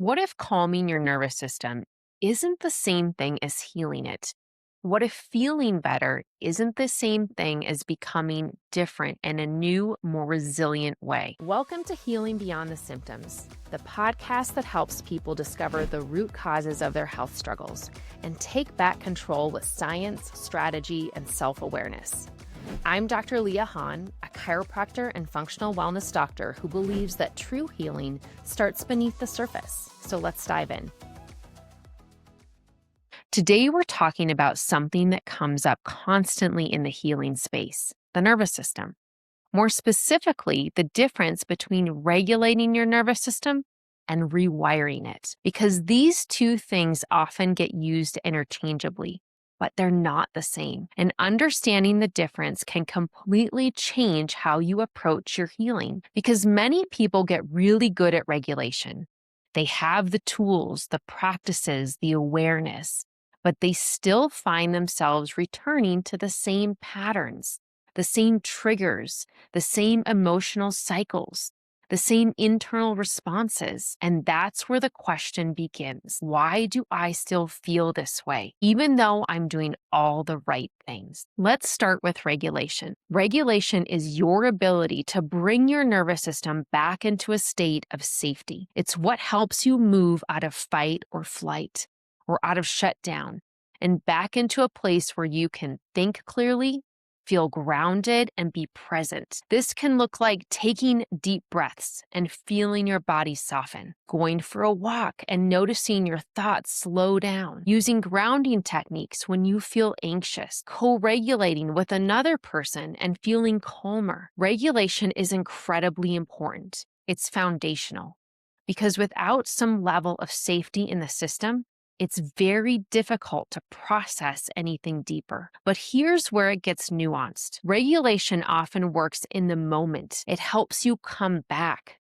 What if calming your nervous system isn't the same thing as healing it? What if feeling better isn't the same thing as becoming different in a new, more resilient way? Welcome to Healing Beyond the Symptoms, the podcast that helps people discover the root causes of their health struggles and take back control with science, strategy, and self-awareness. I'm Dr. Leah Hahn, a chiropractor and functional wellness doctor who believes that true healing starts beneath the surface. So let's dive in. Today, we're talking about something that comes up constantly in the healing space, the nervous system. More specifically, the difference between regulating your nervous system and rewiring it, because these two things often get used interchangeably, but they're not the same. And understanding the difference can completely change how you approach your healing, because many people get really good at regulation. They have the tools, the practices, the awareness, but they still find themselves returning to the same patterns, the same triggers, the same emotional cycles, the same internal responses. And that's where the question begins. Why do I still feel this way, even though I'm doing all the right things? Let's start with regulation. Regulation is your ability to bring your nervous system back into a state of safety. It's what helps you move out of fight or flight, or out of shutdown, and back into a place where you can think clearly, feel grounded, and be present. This can look like taking deep breaths and feeling your body soften, going for a walk and noticing your thoughts slow down, using grounding techniques when you feel anxious, co-regulating with another person and feeling calmer. Regulation is incredibly important. It's foundational, because without some level of safety in the system, it's very difficult to process anything deeper. But here's where it gets nuanced. Regulation often works in the moment. It helps you come back,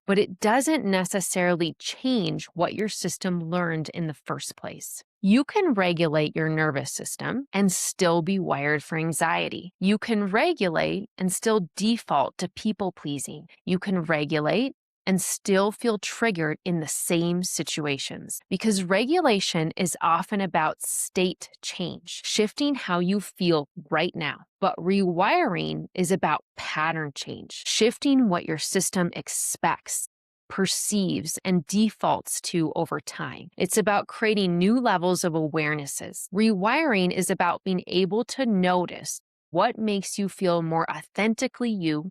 but it doesn't necessarily change what your system learned in the first place. You can regulate your nervous system and still be wired for anxiety. You can regulate and still default to people pleasing. You can regulate and still feel triggered in the same situations, because regulation is often about state change, shifting how you feel right now. But rewiring is about pattern change, shifting what your system expects, perceives, and defaults to over time. It's about creating new levels of awarenesses. Rewiring is about being able to notice what makes you feel more authentically you,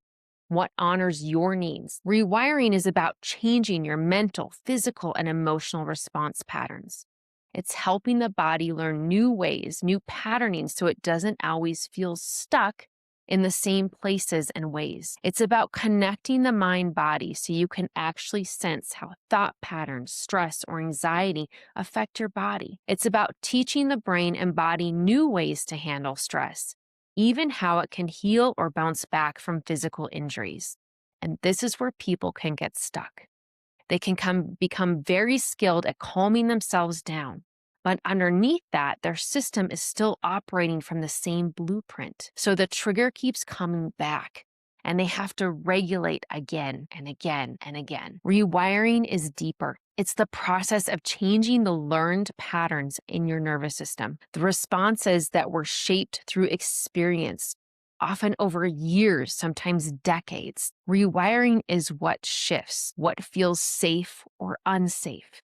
what honors your needs. Rewiring is about changing your mental, physical, and emotional response patterns. It's helping the body learn new ways, new patterning, so it doesn't always feel stuck in the same places and ways. It's about connecting the mind-body so you can actually sense how thought patterns, stress, or anxiety affect your body. It's about teaching the brain and body new ways to handle stress, even how it can heal or bounce back from physical injuries. And this is where people can get stuck. They can become very skilled at calming themselves down, but underneath that, their system is still operating from the same blueprint. So the trigger keeps coming back, and they have to regulate again and again and again. Rewiring is deeper. It's the process of changing the learned patterns in your nervous system, the responses that were shaped through experience, often over years, sometimes decades. Rewiring is what shifts, what feels safe or unsafe,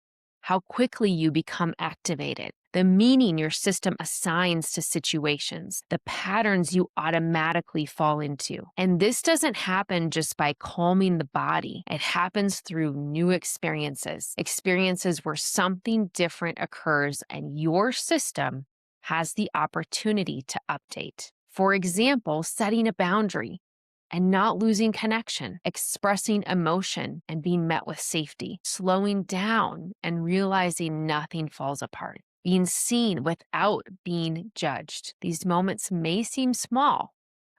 how quickly you become activated, the meaning your system assigns to situations, the patterns you automatically fall into. And this doesn't happen just by calming the body. It happens through new experiences, experiences where something different occurs and your system has the opportunity to update. For example, setting a boundary and not losing connection, expressing emotion and being met with safety, slowing down and realizing nothing falls apart, being seen without being judged. These moments may seem small,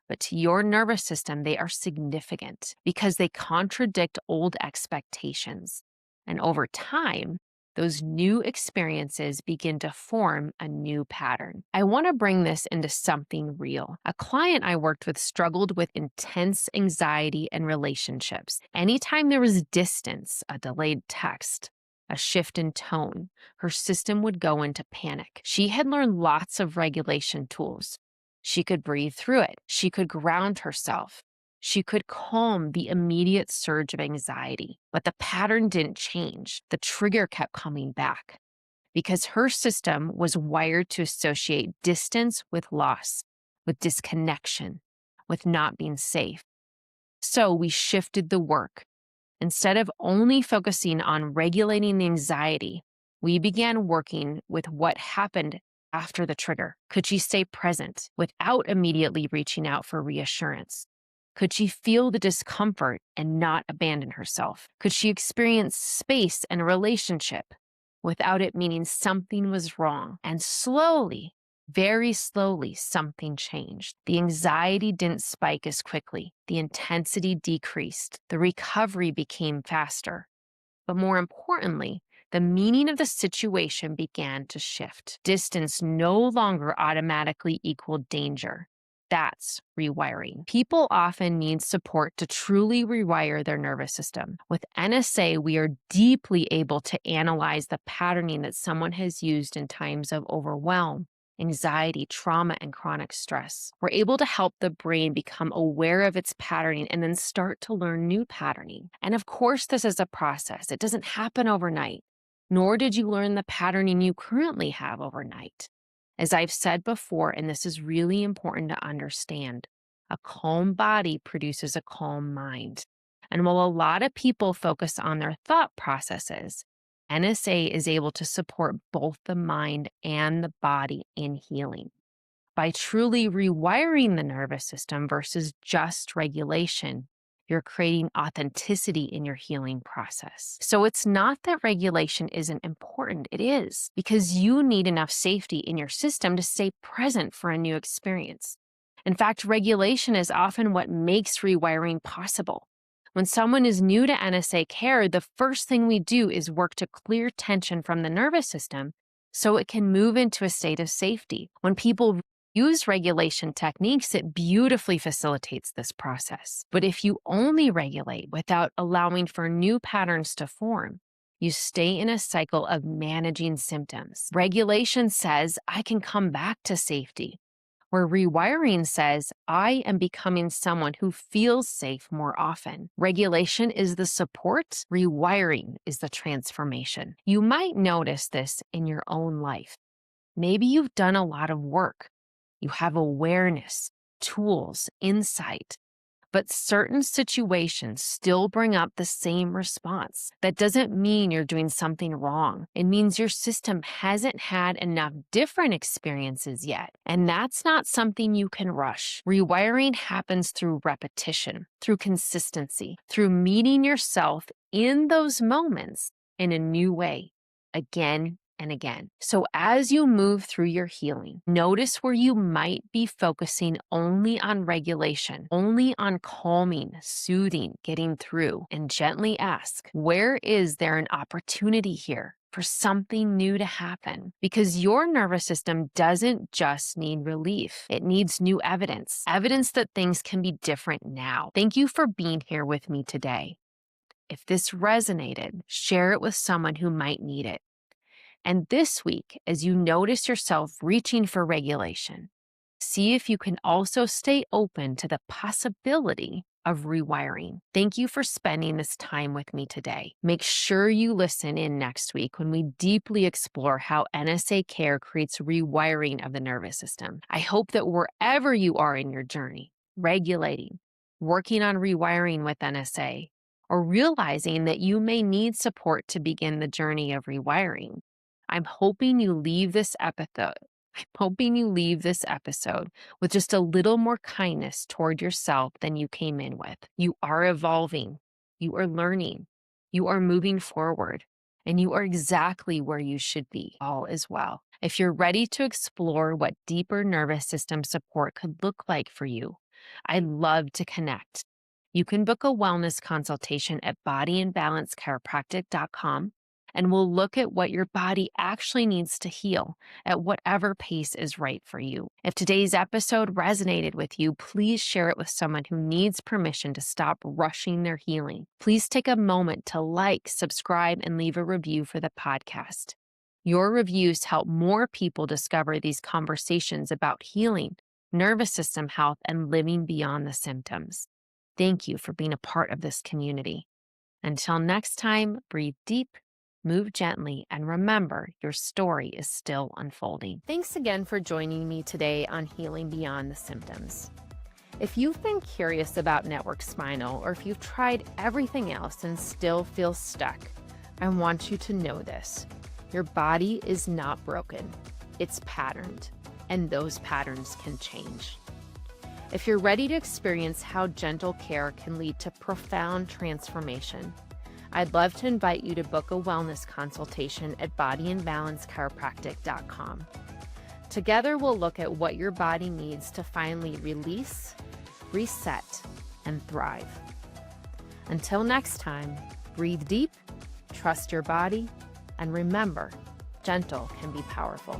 but to your nervous system, they are significant because they contradict old expectations. And over time, those new experiences begin to form a new pattern. I want to bring this into something real. A client I worked with struggled with intense anxiety in relationships. Anytime there was distance, a delayed text, a shift in tone, her system would go into panic. She had learned lots of regulation tools. She could breathe through it. She could ground herself. She could calm the immediate surge of anxiety. But the pattern didn't change. The trigger kept coming back because her system was wired to associate distance with loss, with disconnection, with not being safe. So we shifted the work. Instead of only focusing on regulating the anxiety, we began working with what happened after the trigger. Could she stay present without immediately reaching out for reassurance? Could she feel the discomfort and not abandon herself? Could she experience space and relationship without it meaning something was wrong? And slowly, very slowly, something changed. The anxiety didn't spike as quickly. The intensity decreased. The recovery became faster. But more importantly, the meaning of the situation began to shift. Distance no longer automatically equaled danger. That's rewiring. People often need support to truly rewire their nervous system. With NSA, we are deeply able to analyze the patterning that someone has used in times of overwhelm, anxiety, trauma, and chronic stress. We're able to help the brain become aware of its patterning and then start to learn new patterning. And of course, this is a process. It doesn't happen overnight, nor did you learn the patterning you currently have overnight. As I've said before, and this is really important to understand, a calm body produces a calm mind. And while a lot of people focus on their thought processes, NSA is able to support both the mind and the body in healing. By truly rewiring the nervous system versus just regulation, you're creating authenticity in your healing process. So it's not that regulation isn't important. It is, because you need enough safety in your system to stay present for a new experience. In fact, regulation is often what makes rewiring possible. When someone is new to NSA care, the first thing we do is work to clear tension from the nervous system so it can move into a state of safety. When people use regulation techniques, it beautifully facilitates this process. But if you only regulate without allowing for new patterns to form, you stay in a cycle of managing symptoms. Regulation says, I can come back to safety, where rewiring says, I am becoming someone who feels safe more often. Regulation is the support, rewiring is the transformation. You might notice this in your own life. Maybe you've done a lot of work. You have awareness, tools, insight, but certain situations still bring up the same response. That doesn't mean you're doing something wrong. It means your system hasn't had enough different experiences yet. And that's not something you can rush. Rewiring happens through repetition, through consistency, through meeting yourself in those moments in a new way, again and again. So as you move through your healing, notice where you might be focusing only on regulation, only on calming, soothing, getting through, and gently ask, where is there an opportunity here for something new to happen? Because your nervous system doesn't just need relief. It needs new evidence, evidence that things can be different now. Thank you for being here with me today. If this resonated, share it with someone who might need it. And this week, as you notice yourself reaching for regulation, see if you can also stay open to the possibility of rewiring. Thank you for spending this time with me today. Make sure you listen in next week when we deeply explore how NSA care creates rewiring of the nervous system. I hope that wherever you are in your journey, regulating, working on rewiring with NSA, or realizing that you may need support to begin the journey of rewiring, I'm hoping you leave this episode with just a little more kindness toward yourself than you came in with. You are evolving, you are learning, you are moving forward, and you are exactly where you should be. All is well. If you're ready to explore what deeper nervous system support could look like for you, I'd love to connect. You can book a wellness consultation at bodyandbalancechiropractic.com. And we'll look at what your body actually needs to heal at whatever pace is right for you. If today's episode resonated with you, please share it with someone who needs permission to stop rushing their healing. Please take a moment to like, subscribe, and leave a review for the podcast. Your reviews help more people discover these conversations about healing, nervous system health, and living beyond the symptoms. Thank you for being a part of this community. Until next time, breathe deep, move gently, and remember your story is still unfolding. Thanks again for joining me today on Healing Beyond the Symptoms. If you've been curious about network spinal, or if you've tried everything else and still feel stuck, I want you to know this. Your body is not broken. It's patterned, and those patterns can change. If you're ready to experience how gentle care can lead to profound transformation, I'd love to invite you to book a wellness consultation at bodyandbalancechiropractic.com. Together, we'll look at what your body needs to finally release, reset, and thrive. Until next time, breathe deep, trust your body, and remember, gentle can be powerful.